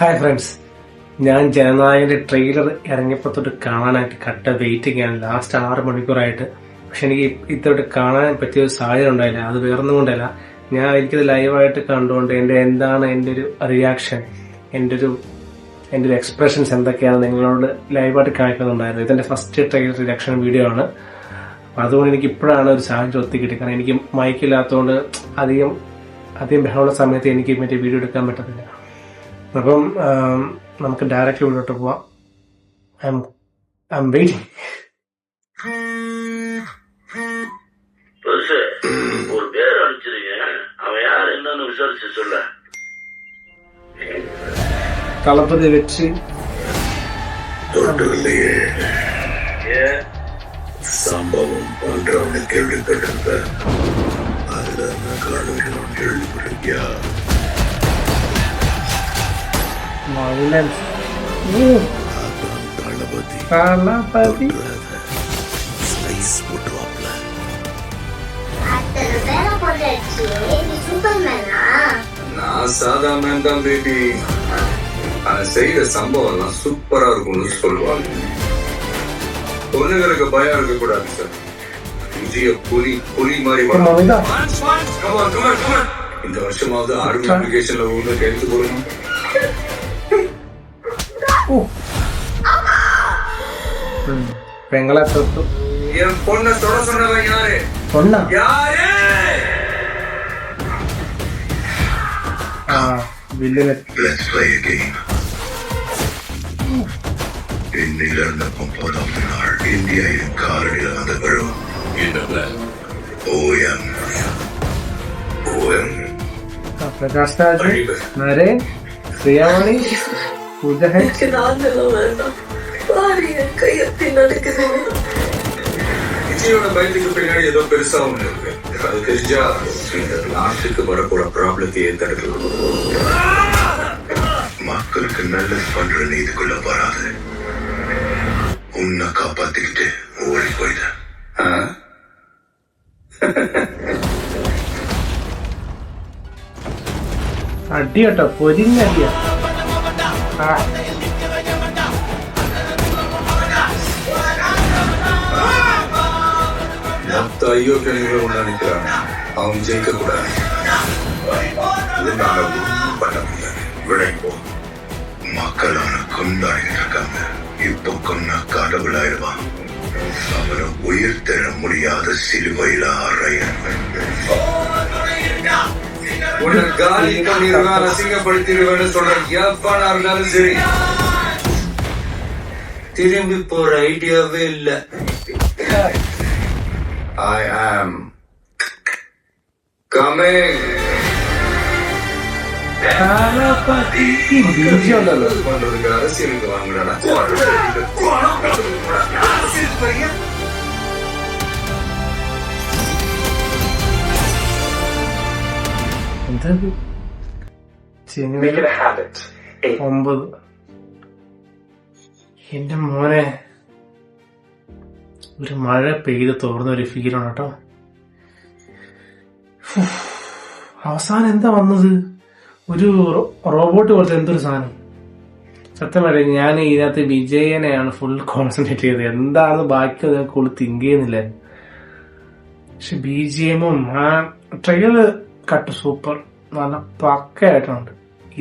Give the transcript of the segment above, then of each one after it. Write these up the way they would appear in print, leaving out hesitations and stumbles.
Hi friends, ഞാൻ ജനനായകന്റെ trailer ഇറങ്ങിയപ്പോൾ തൊട്ട് കാണാനായിട്ട് കട്ട വെയിറ്റിംഗ് ആണ്. ലാസ്റ്റ് 6 മണിക്കൂറായിട്ട്. പക്ഷെ എനിക്ക് ഇത്തോട്ട് കാണാൻ പറ്റിയ ഒരു സാഹചര്യം ഉണ്ടായില്ല. അത് വേറൊന്നും കൊണ്ടല്ല, എനിക്കത് ലൈവായിട്ട് കണ്ടുകൊണ്ട് എന്താണ് എൻ്റെ ഒരു റിയാക്ഷൻ, എൻ്റെ ഒരു എക്സ്പ്രഷൻസ് എന്തൊക്കെയാണ് നിങ്ങളോട് ലൈവായിട്ട് കാണിക്കുന്നുണ്ടായിരുന്നു. ഇതെന്റെ ഫസ്റ്റ് ട്രെയിലർ റിയാക്ഷൻ വീഡിയോ ആണ്. അതുകൊണ്ട് എനിക്ക് ഇപ്പോഴാണ് ഒരു സാഹചര്യം ഒത്തിക്കിട്ടി. കാരണം എനിക്ക് മൈക്കില്ലാത്തതുകൊണ്ട് അധികം ബഹളമുള്ള സമയത്ത് എനിക്ക് മറ്റേ വീഡിയോ എടുക്കാൻ പറ്റത്തില്ല. അപ്പം നമുക്ക് ഡയറക്റ്റ് വീഡിയോട്ട് പോവാം. I M waiting. ஒரு பேர் அடிச்சிருங்க, அவன் யார் என்னன்னு விசாரிச்சு சொல்ல. தளபதி வெற்றி சம்பவம் பண்றவனு கேள்விப்பட்டிருந்த அதுல காணுகிறோம் கேள்விப்பட்டிருக்கியா? Violence. தளபதி ஸ்லைஸ் போட்டுவாப்ல. நான் சாதா மேன் தான் பேபி. அவன் செய்யற சம்பவம் எல்லாம் சூப்பரா இருக்கும்னு சொல்லுவாங்க. பொண்ணுங்களுக்கு பயம் இருக்க கூடாது சார். விஜய புலி மாதிரி இந்த வருஷமாவது ஆர்மி அப்ளிகேஷன்ல ஒண்ணு கைது போடணும். பெங்களா தொட்டு என் பொண்ணை தொட சொன்னவன் யாரு? பொண்ணா? யாரு? Let's play a game. இன்னிலிருந்து 30ஆம் நாள் இந்தியாவின் காலடியில் அந்த விழும். OM பிரகாஷ் ராஜ், நரேன், பிரியாமணி, பூஜா है. விஜயோட பயத்துக்கு பின்னாடி ஏதோ பெருசா ஒண்ணு இருக்கு. அது தெரிஞ்சா இந்த நாட்டுக்கு வரக்கூட ப்ராப்ளத்தையே தடுக்கலாம். மக்களுக்கு நல்லது பண்ற நீதிக்குள்ள வராது. உன்னை காப்பாத்திக்கிட்டு ஓடி போயிட்ட. അടിയോട്ടോ, പൊരിഞ്ഞ അടിയാ. மொத்த ஐயோக்கியங்களும் ஒண்ணு நினைக்கிறாங்க. அவன் ஜெயிக்க கூடாது. இதனால ஒன்றும் பண்ண முடியாது. விளைப்போம். மக்கள் அவனை கொண்டாடிட்டு இருக்காங்க. இப்போ கொன்ன கடவுளாயிடுவான். அவனை உயிர் தர முடியாத சிலுவையில அறையன். உன்னை காலி பண்ணிடுவேன், அசிங்கப்படுத்திடுவேன்னு சொல்ற எவனா இருந்தாலும் சரி, திரும்பி போற ஐடியாவே இல்ல. I am coming. பண்றதுக்கு அரசியலுக்கு வாங்கடா. എന്തത്? 9. എന്റെ മോനെ, ഒരു മഴ പെയ്ത് തോർന്ന ഒരു ഫീലാണ് കേട്ടോ. അവസാനം എന്താ വന്നത്? ഒരു റോബോട്ട് പോലത്തെ എന്തൊരു സാധനം. സത്യം പറയാം, ഞാൻ ഇതിനകത്ത് വിജയനെയാണ് ഫുൾ കോൺസെൻട്രേറ്റ് ചെയ്തത്. എന്താണെന്ന് ബാക്കി കൂടുതൽ തിങ്ക് ചെയ്യുന്നില്ല. പക്ഷെ BGM-ഉം ആ ട്രെയിലർ കട്ട് സൂപ്പർ, നല്ല പക്കയായിട്ടുണ്ട്.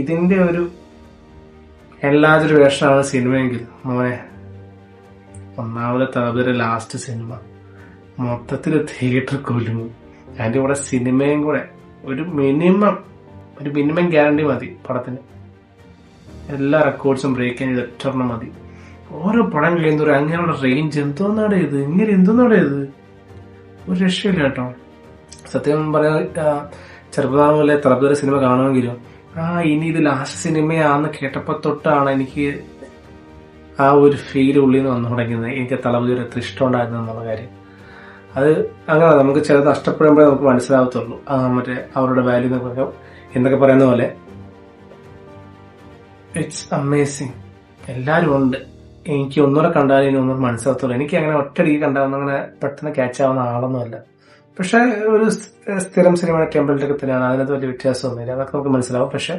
ഇതിന്റെ ഒരു എല്ലാതൊരു വേഷമാണ് സിനിമയെങ്കിൽ മോനെ, ഒന്നാമത് തലവരെ ലാസ്റ്റ് സിനിമ മൊത്തത്തിൽ തിയേറ്റർ കൊല്ലുന്നു. അതിന്റെ കൂടെ സിനിമയും കൂടെ ഒരു മിനിമം ഗ്യാരണ്ടി മതി പടത്തിന്. എല്ലാ റെക്കോർഡ്സും ബ്രേക്ക് ചെയ്യാൻ ഒറ്റൊരെണ്ണം മതി. ഓരോ പടം കഴിയുന്നവരും അങ്ങനെയുള്ള റേഞ്ച് എന്തോന്നാണ് ഇത്, ഒരു രക്ഷയില്ല കേട്ടോ. സത്യം പറയാൻ ചെറുപ്പതാം പോലെ തലപ്പുര സിനിമ കാണുമെങ്കിലും ഇനി ഇത് ലാസ്റ്റ് സിനിമയാണെന്ന് കേട്ടപ്പോ തൊട്ടാണ് എനിക്ക് ആ ഒരു ഫീൽ ഉള്ളിൽ നിന്ന് വന്നു തുടങ്ങിയത്. എനിക്ക് തലപതിയുടെ എത്ര ഇഷ്ടമുണ്ടായിരുന്നു എന്നുള്ള കാര്യം. അത് അങ്ങനെ നമുക്ക് ചിലത് നഷ്ടപ്പെടുമ്പോഴേ നമുക്ക് മനസ്സിലാവത്തുള്ളൂ. മറ്റേ അവരുടെ വാല്യൂ എന്നൊക്കെ പറയുന്ന പോലെ. It's amazing. എല്ലാവരും ഉണ്ട്. എനിക്ക് ഒന്നുകൂടെ കണ്ടാലും ഇനി ഒന്നും മനസ്സിലാകത്തുള്ളൂ. എനിക്ക് അങ്ങനെ ഒറ്റയടിക്ക് കണ്ടാവുന്ന അങ്ങനെ പെട്ടെന്ന് ക്യാച്ച് ആവുന്ന ആളൊന്നുമല്ല. പക്ഷെ ഒരു സ്ഥിരം സിനിമയുടെ ടെമ്പിളിലൊക്കെ തന്നെയാണ്. അതിനകത്ത് വലിയ വ്യത്യാസമൊന്നുമില്ല. അതൊക്കെ നമുക്ക് മനസ്സിലാവും. പക്ഷെ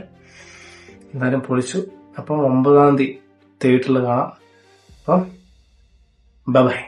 എന്തായാലും പൊളിച്ചു. അപ്പം 9-ാം തീയതി തിയേറ്ററിൽ കാണാം. അപ്പം ബൈ.